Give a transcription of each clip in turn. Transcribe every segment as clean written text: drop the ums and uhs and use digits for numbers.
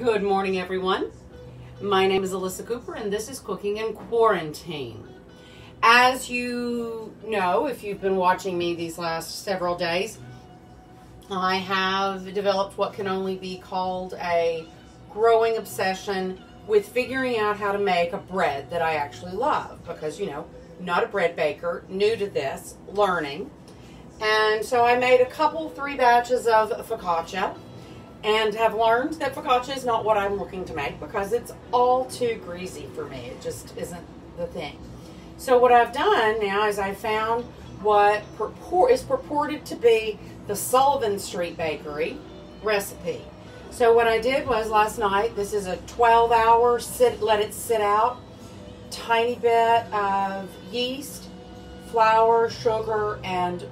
Good morning, everyone. My name is Ellisa Cooper, and this is Cooking in Quarantine. As you know, if you've been watching me these last several days, I have developed what can only be called a growing obsession with figuring out how to make a bread that I actually love. Because, you know, not a bread baker, new to this, learning. And so I made three batches of focaccia, and have learned that focaccia is not what I'm looking to make because it's all too greasy for me. It just isn't the thing. So what I've done now is I found what is purported to be the Sullivan Street Bakery recipe. So what I did was last night, this is a 12-hour let it sit out, tiny bit of yeast, flour, sugar, and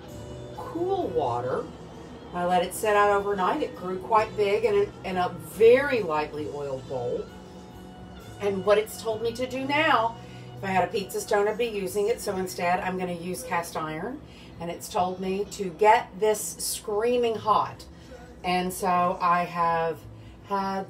cool water. I let it sit out overnight. It grew quite big in a very lightly oiled bowl. And what it's told me to do now, if I had a pizza stone, I'd be using it. So instead, I'm going to use cast iron. And it's told me to get this screaming hot. And so I have had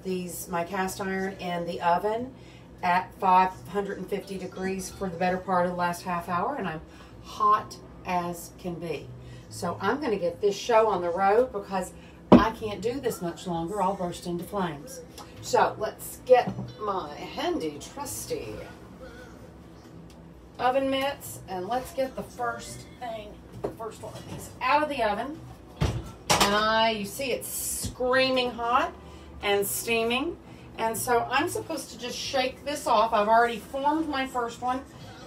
my cast iron in the oven at 550 degrees for the better part of the last half hour. And I'm hot as can be. So I'm going to get this show on the road because I can't do this much longer. I'll burst into flames. So let's get my handy, trusty oven mitts, and let's get the first one of these out of the oven. And you see it's screaming hot and steaming. And so I'm supposed to just shake this off. I've already formed my first one,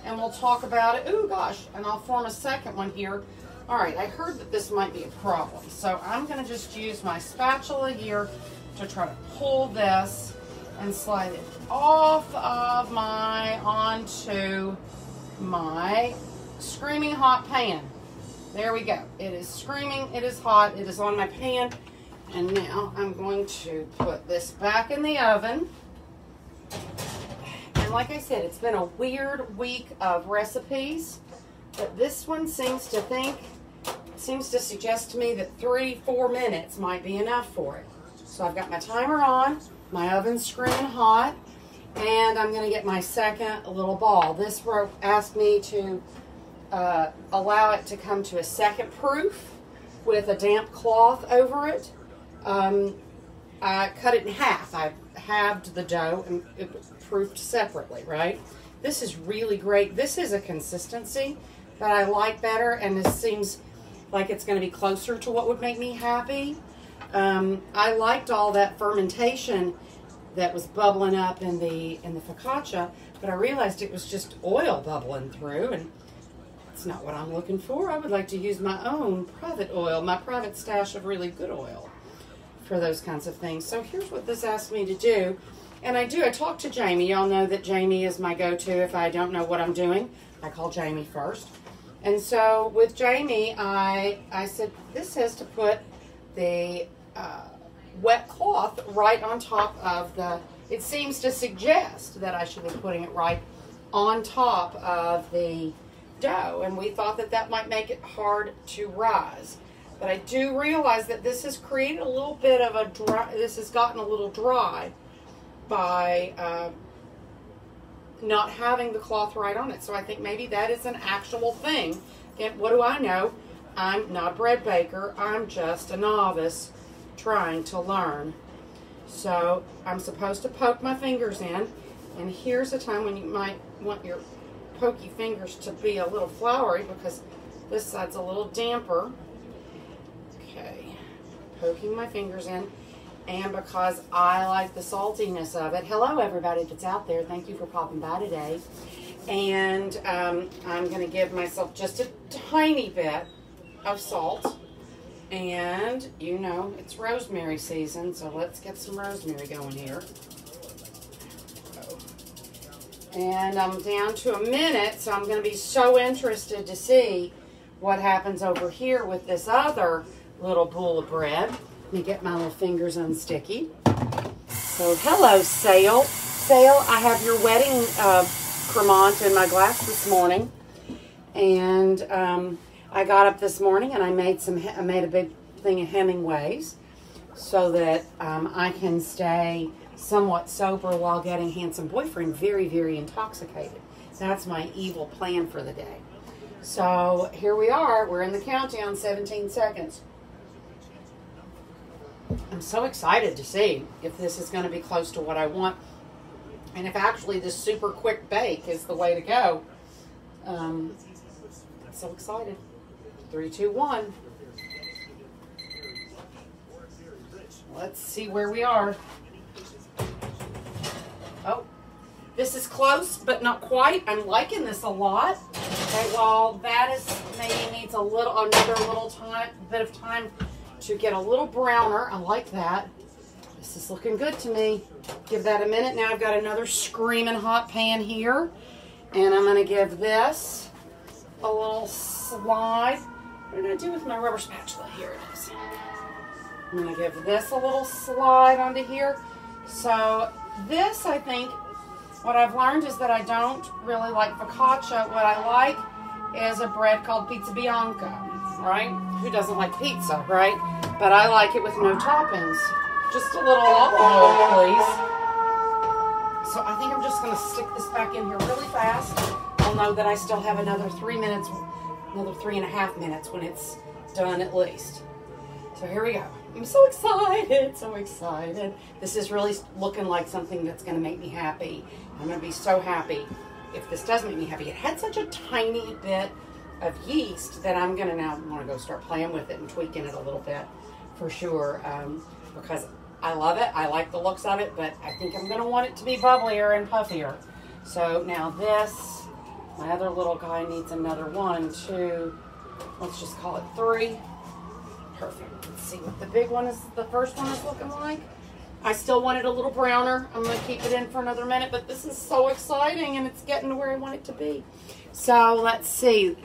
and we'll talk about it. Ooh, gosh, and I'll form a second one here. All right, I heard that this might be a problem, so I'm going to just use my spatula here to try to pull this and slide it off of onto my screaming hot pan. There we go. It is screaming, it is hot, it is on my pan, and now I'm going to put this back in the oven. And like I said, it's been a weird week of recipes, but this one seems to suggest to me that 3-4 minutes might be enough for it. So I've got my timer on, my oven's screaming hot, and I'm going to get my second little ball. This rope asked me to allow it to come to a second proof with a damp cloth over it. I cut it in half. I halved the dough and it was proofed separately, right? This is really great. This is a consistency that I like better, and this seems like it's going to be closer to what would make me happy. I liked all that fermentation that was bubbling up in the focaccia, but I realized it was just oil bubbling through, and it's not what I'm looking for. I would like to use my own private oil, my private stash of really good oil for those kinds of things. So here's what this asked me to do. And I talked to Jamie. Y'all know that Jamie is my go-to if I don't know what I'm doing. I call Jamie first. And so with Jamie, I said, this says to put the wet cloth right on top of it seems to suggest that I should be putting it right on top of the dough. And we thought that that might make it hard to rise. But I do realize that this has created a little bit of this has gotten a little dry by not having the cloth right on it. So I think maybe that is an actual thing. And what do I know? I'm not a bread baker. I'm just a novice trying to learn. So I'm supposed to poke my fingers in. And here's a time when you might want your pokey fingers to be a little floury because this side's a little damper. Okay, poking my fingers in. And because I like the saltiness of it. Hello, everybody that's out there. Thank you for popping by today. And I'm going to give myself just a tiny bit of salt. And, you know, it's rosemary season, so let's get some rosemary going here. And I'm down to a minute, so I'm going to be so interested to see what happens over here with this other little bowl of bread. Let me get my little fingers unsticky. So, hello, Sale. Sale, I have your wedding cremant in my glass this morning. And I got up this morning and I made a big thing of Hemingway's so that I can stay somewhat sober while getting handsome boyfriend very, very intoxicated. That's my evil plan for the day. So here we are. We're in the countdown, 17 seconds. I'm so excited to see if this is going to be close to what I want. And if actually this super quick bake is the way to go. I'm so excited. 3, 2, 1. Let's see where we are. Oh, this is close, but not quite. I'm liking this a lot. Okay, well, that is maybe needs another little bit of time to get a little browner. I like that. This is looking good to me. Give that a minute. Now I've got another screaming hot pan here. And I'm going to give this a little slide. What did I do with my rubber spatula? Here it is. I'm going to give this a little slide onto here. So this, I think, what I've learned is that I don't really like focaccia. What I like is a bread called pizza Bianca, right? Who doesn't like pizza, right? But I like it with no toppings. Just a little olive oil, please. So I think I'm just going to stick this back in here really fast. I'll know that I still have another 3 minutes, another 3.5 minutes when it's done at least. So here we go. I'm so excited, so excited. This is really looking like something that's going to make me happy. I'm going to be so happy if this does make me happy. It had such a tiny bit of yeast that I'm going to now want to go start playing with it and tweaking it a little bit for sure, because I love it. I like the looks of it, but I think I'm going to want it to be bubblier and puffier. So now this, my other little guy needs another 1, 2, let's just call it 3. Perfect. Let's see what the big one is, the first one is looking like. I still want it a little browner. I'm going to keep it in for another minute, but this is so exciting and it's getting to where I want it to be. So let's see.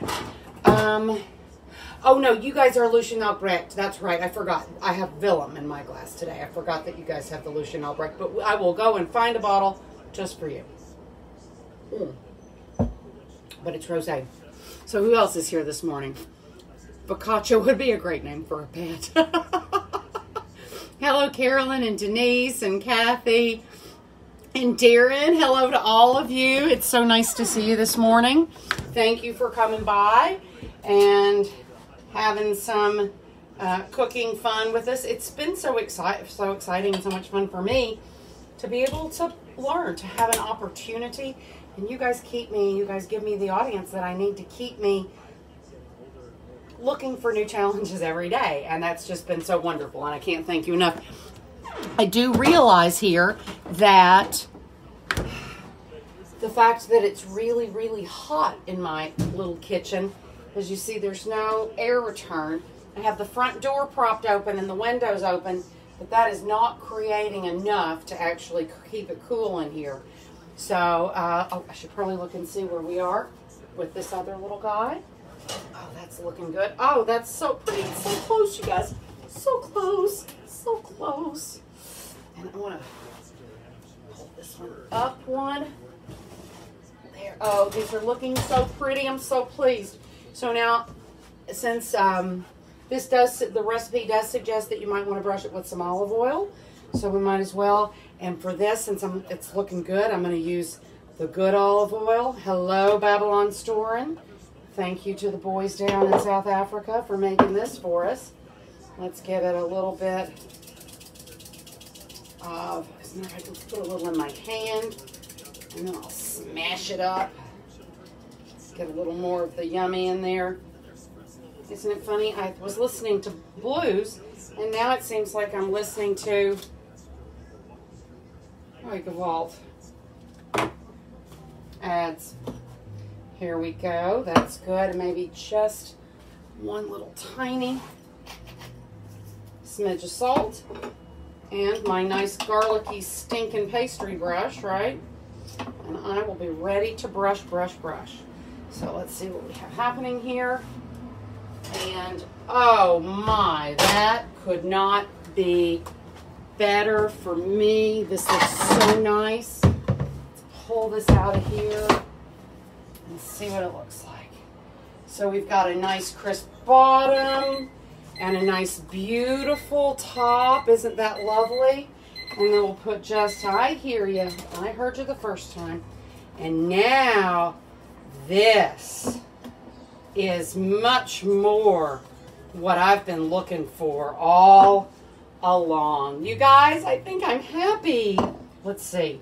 Oh no, you guys are Lucian Albrecht. That's right. I forgot. I have Willem in my glass today. I forgot that you guys have the Lucian Albrecht, but I will go and find a bottle just for you. But it's rosé. So who else is here this morning? Focaccia would be a great name for a pet. Hello, Carolyn and Denise and Kathy and Darren. Hello to all of you. It's so nice to see you this morning. Thank you for coming by and having some cooking fun with us. It's been so exciting and so much fun for me to be able to learn, to have an opportunity. And you guys give me the audience that I need to keep me looking for new challenges every day, and that's just been so wonderful, and I can't thank you enough. I do realize here that the fact that it's really, really hot in my little kitchen, as you see, there's no air return. I have the front door propped open and the windows open, but that is not creating enough to actually keep it cool in here. So I should probably look and see where we are with this other little guy. Oh, that's looking good. Oh, that's so pretty. It's so close, you guys. So close. So close. And I want to hold this one up one. There. Oh, these are looking so pretty. I'm so pleased. So now, since the recipe does suggest that you might want to brush it with some olive oil, so we might as well. And for this, since it's looking good, I'm going to use the good olive oil. Hello, Babylon Storin'. Thank you to the boys down in South Africa for making this for us. Let's give it a little bit of, I can put a little in my hand, and then I'll smash it up. Get a little more of the yummy in there. Isn't it funny? I was listening to blues, and now it seems like I'm listening to Gewalt ads. Here we go. That's good. And maybe just one little tiny smidge of salt. And my nice garlicky stinking pastry brush, right? And I will be ready to brush. So let's see what we have happening here. And oh my, that could not be better for me. This looks so nice. Let's pull this out of here and see what it looks like. So we've got a nice crisp bottom and a nice beautiful top. Isn't that lovely? And then we'll put just, I hear you. I heard you the first time. And now this is much more what I've been looking for all along. You guys, I think I'm happy. Let's see.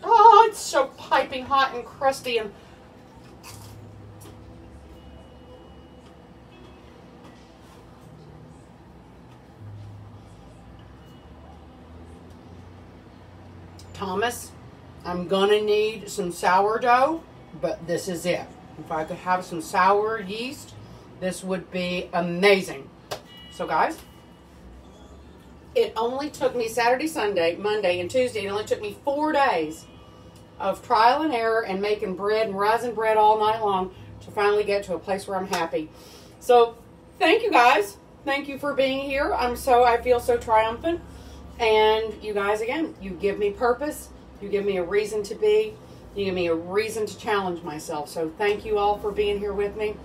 Oh, it's so piping hot and crusty and Thomas, I'm gonna need some sourdough, but this is it. If I could have some sour yeast, this would be amazing. So guys, it only took me Saturday, Sunday, Monday, and Tuesday. It only took me 4 days of trial and error and making bread and rising bread all night long to finally get to a place where I'm happy. So thank you guys. Thank you for being here. I feel so triumphant. And you guys, again, you give me purpose. You give me a reason to be. You give me a reason to challenge myself. So thank you all for being here with me.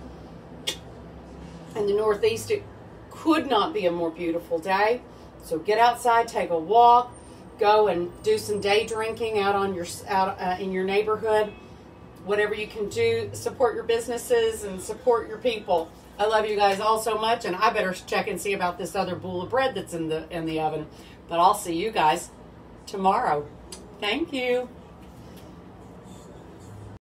In the Northeast, it could not be a more beautiful day. So get outside, take a walk, go and do some day drinking out on your in your neighborhood. Whatever you can do, support your businesses and support your people. I love you guys all so much, and I better check and see about this other bowl of bread that's in the oven. But I'll see you guys tomorrow. Thank you.